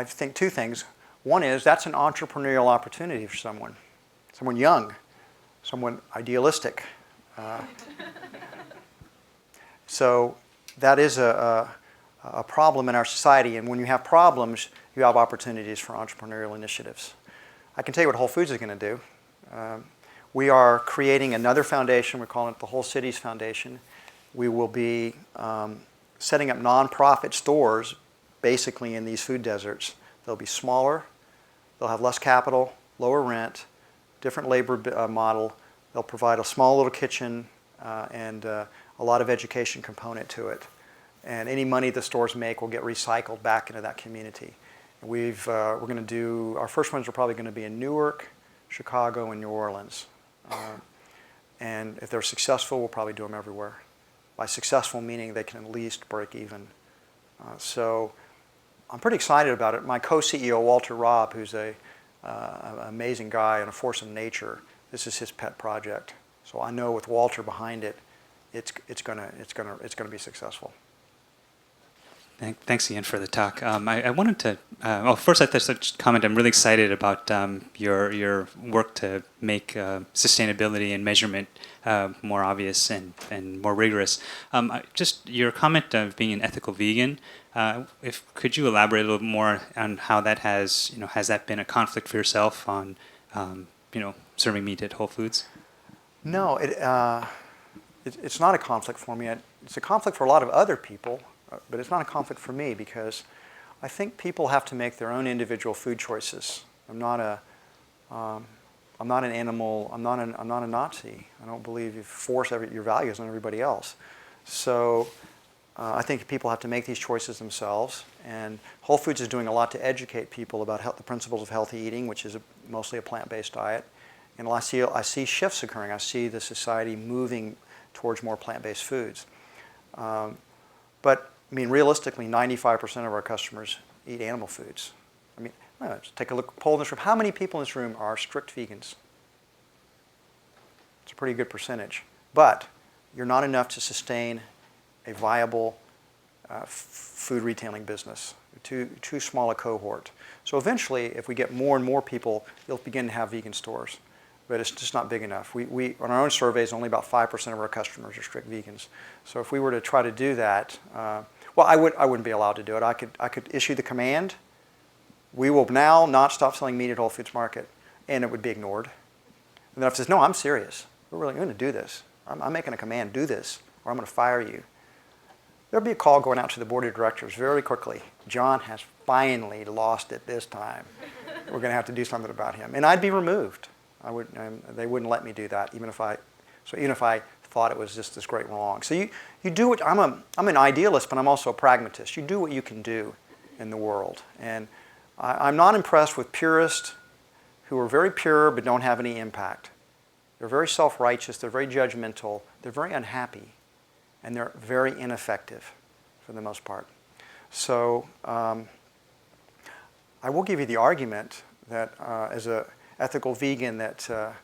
think two things. One is that's an entrepreneurial opportunity for someone young, someone idealistic. So that is a problem in our society, and when you have problems, you have opportunities for entrepreneurial initiatives. I can tell you what Whole Foods is going to do. We are creating another foundation. We're calling it the Whole Cities Foundation. We will be setting up nonprofit stores basically in these food deserts. They'll be smaller. They'll have less capital, lower rent, different labor model. They'll provide a small little kitchen and a lot of education component to it. And any money the stores make will get recycled back into that community. We're going to do, our first ones are probably going to be in Newark, Chicago, and New Orleans. And if they're successful, we'll probably do them everywhere. By successful, meaning they can at least break even. So I'm pretty excited about it. My co-CEO, Walter Robb, who's an amazing guy and a force of nature, this is his pet project. So I know with Walter behind it, it's going to be successful. Thanks, Ian, for the talk. I wanted to, first I'd just comment, I'm really excited about your work to make sustainability and measurement more obvious and more rigorous. Just your comment of being an ethical vegan, could you elaborate a little more on how that has that been a conflict for yourself on, serving meat at Whole Foods? No, it's not a conflict for me. It's a conflict for a lot of other people. But it's not a conflict for me because I think people have to make their own individual food choices. I'm not an animal. I'm not a Nazi. I don't believe you force your values on everybody else. So I think people have to make these choices themselves. And Whole Foods is doing a lot to educate people about the principles of healthy eating, which is mostly a plant-based diet. And I see shifts occurring. I see the society moving towards more plant-based foods. But I mean, realistically, 95% of our customers eat animal foods. I mean, just take a look, poll in this room. How many people in this room are strict vegans? It's a pretty good percentage. But you're not enough to sustain a viable food retailing business. Too small a cohort. So eventually, if we get more and more people, you'll begin to have vegan stores. But it's just not big enough. We on our own surveys, only about 5% of our customers are strict vegans. So if we were to try to do that, I wouldn't be allowed to do it. I could issue the command. We will now not stop selling meat at Whole Foods Market, and it would be ignored. And then if it says, no, I'm serious. We're really going to do this. I'm making a command. Do this, or I'm going to fire you. there'll be a call going out to the board of directors very quickly. John has finally lost it this time. We're going to have to do something about him. And I'd be removed. They wouldn't let me do that, even if I thought it was just this great wrong. So you do what, I'm an idealist, but I'm also a pragmatist. You do what you can do in the world. And I'm not impressed with purists who are very pure but don't have any impact. They're very self-righteous, they're very judgmental, they're very unhappy, and they're very ineffective for the most part. So I will give you the argument that as an ethical vegan that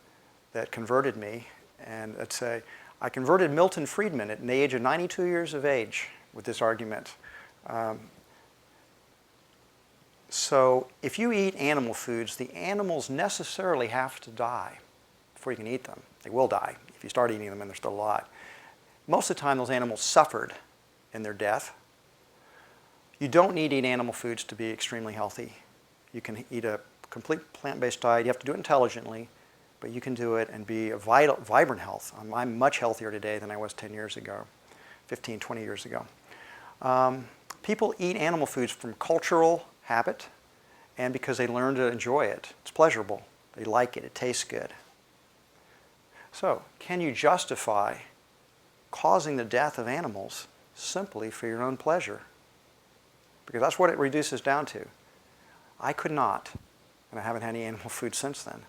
converted me, and let's say I converted Milton Friedman at the age of 92 years of age with this argument. So if you eat animal foods, the animals necessarily have to die before you can eat them. They will die if you start eating them and they're still alive. Most of the time, those animals suffered in their death. You don't need to eat animal foods to be extremely healthy. You can eat a complete plant-based diet. You have to do it intelligently, but you can do it and be a vibrant health. I'm much healthier today than I was 10 years ago, 15, 20 years ago. People eat animal foods from cultural habit and because they learn to enjoy it. It's pleasurable. They like it. It tastes good. So, can you justify causing the death of animals simply for your own pleasure? Because that's what it reduces down to. I could not, and I haven't had any animal food since then.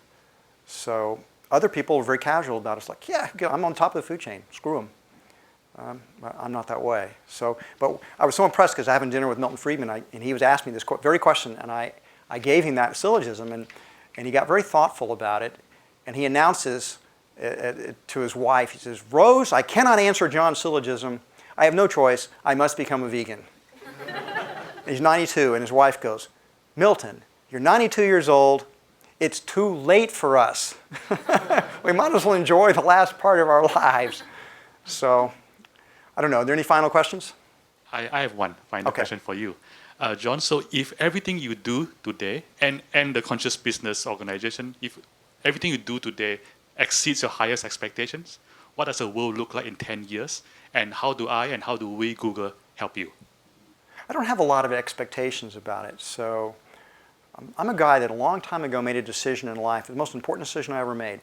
So other people are very casual about it. It's like, yeah, I'm on top of the food chain. Screw them. I'm not that way. So, but I was so impressed because I was having dinner with Milton Friedman, and he was asking me this very question, and I gave him that syllogism, and he got very thoughtful about it, and he announces to his wife, he says, Rose, I cannot answer John's syllogism. I have no choice. I must become a vegan. He's 92, and his wife goes, Milton, you're 92 years old. It's too late for us. We might as well enjoy the last part of our lives. So, I don't know. Are there any final questions? I have one final question for you. John, so if everything you do today and the conscious business organization, if everything you do today exceeds your highest expectations, what does the world look like in 10 years? And how do I and how do we, Google, help you? I don't have a lot of expectations about it. So I'm a guy that a long time ago made a decision in life, the most important decision I ever made.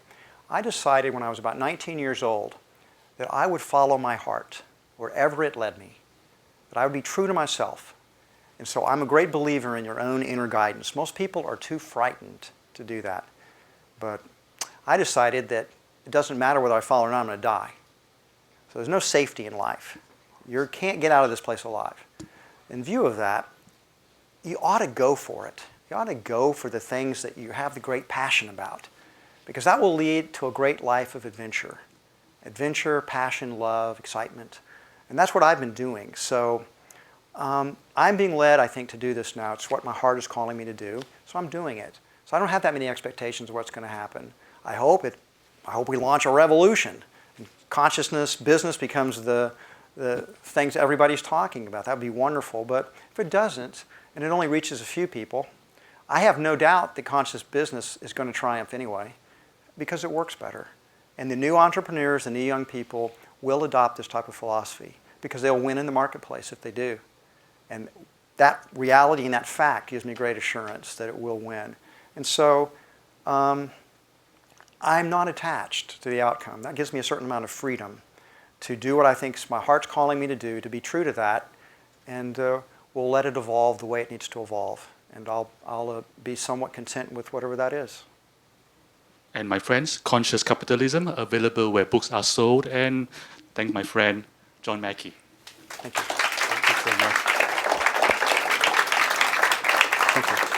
I decided when I was about 19 years old that I would follow my heart wherever it led me, that I would be true to myself. And so I'm a great believer in your own inner guidance. Most people are too frightened to do that. But I decided that it doesn't matter whether I follow or not, I'm going to die. So there's no safety in life. You can't get out of this place alive. In view of that, you ought to go for it. You ought to go for the things that you have the great passion about, because that will lead to a great life of adventure. Adventure, passion, love, excitement. And that's what I've been doing. So I'm being led, I think, to do this now. It's what my heart is calling me to do, so I'm doing it. So I don't have that many expectations of what's going to happen. I hope we launch a revolution. And consciousness, business becomes the things everybody's talking about. That would be wonderful. But if it doesn't, and it only reaches a few people, I have no doubt that conscious business is going to triumph anyway, because it works better. And the new entrepreneurs and the young people will adopt this type of philosophy, because they'll win in the marketplace if they do. And that reality and that fact gives me great assurance that it will win. And so I'm not attached to the outcome. That gives me a certain amount of freedom to do what I think my heart's calling me to do, to be true to that, and we'll let it evolve the way it needs to evolve. And I'll be somewhat content with whatever that is. And my friends, Conscious Capitalism, available where books are sold. And thank my friend, John Mackey. Thank you. Thank you so much. Thank you.